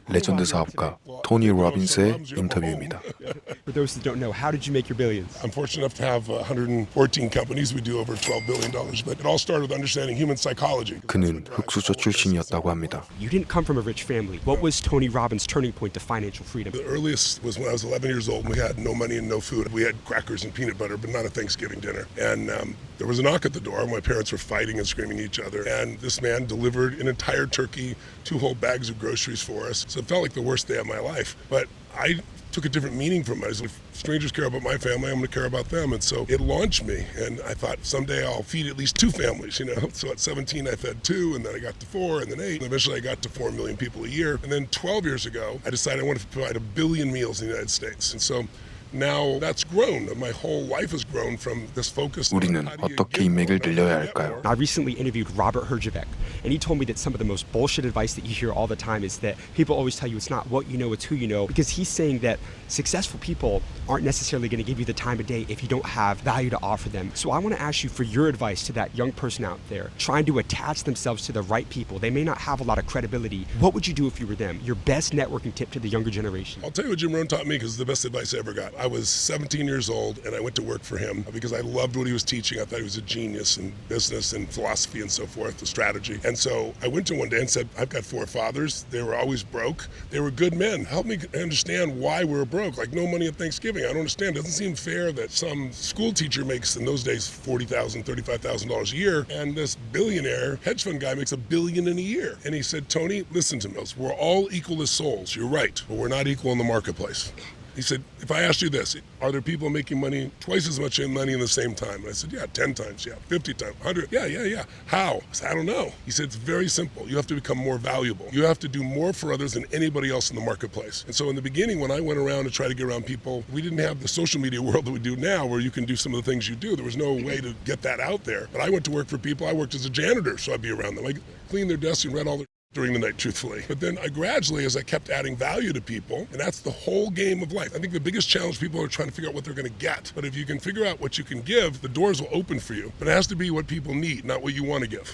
레전드 사업가 토니 로빈스의 인터뷰입니다. For those who don't know, how did you make your billions? I'm fortunate enough to have 114 companies. We do over $12 billion, but it all started with understanding human psychology. 그는 흑수저 출신이었다고 합니다. You didn't come from a rich family. What was Tony Robbins' turning point to financial freedom? The earliest was when I was 11 years old and we had no money and no food. We had crackers and peanut butter, but not a Thanksgiving dinner. And there was a knock at the door. My parents were fighting and screaming at each other. And this man delivered an entire turkey, 2 whole bags of groceries for us. So it felt like the worst day of my life. But I took a different meaning from it. I was like, if strangers care about my family, I'm going to care about them. And so it launched me. And I thought someday I'll feed at least 2 families, you know. So at 17, I fed 2, and then I got to 4, and then 8. And eventually I got to 4 million people a year. And then 12 years ago, I decided I wanted to provide 1 billion meals in the United States. And so now that's grown. My whole life has grown from this focus. 우리는 어떻게 인맥을 늘려야 할까요? I recently interviewed Robert Herjavec, and he told me that some of the most bullshit advice that you hear all the time is that people always tell you it's not what you know, it's who you know, because he's saying that successful people aren't necessarily going to give you the time of day if you don't have value to offer them. So I want to ask you for your advice to that young person out there trying to attach themselves to the right people. They may not have a lot of credibility. What would you do if you were them? Your best networking tip to the younger generation. I'll tell you what Jim Rohn taught me, because it's the best advice I ever got. I was 17 years old and I went to work for him because I loved what he was teaching. I thought he was a genius in business and philosophy and so forth, the strategy. And so I went to him one day and said, I've got 4 fathers. They were always broke. They were good men. Help me understand why we're broke. Like no money at Thanksgiving. I don't understand. It doesn't seem fair that some school teacher makes in those days $40,000, $35,000 a year, and this billionaire hedge fund guy makes $1 billion in a year. And he said, Tony, listen to me. We're all equal as souls. You're right, but we're not equal in the marketplace. He said, if I asked you this, are there people making money, twice as much money in the same time? And I said, yeah, 10 times, yeah, 50 times, 100, yeah. How? I said, I don't know. He said, it's very simple. You have to become more valuable. You have to do more for others than anybody else in the marketplace. And so in the beginning, when I went around to try to get around people, we didn't have the social media world that we do now where you can do some of the things you do. There was no way to get that out there. But I went to work for people. I worked as a janitor, so I'd be around them. I cleaned their desks and read all their during the night, truthfully. But then I gradually, as I kept adding value to people, and that's the whole game of life. I think the biggest challenge people are trying to figure out what they're going to get. But if you can figure out what you can give, the doors will open for you. But it has to be what people need, not what you want to give.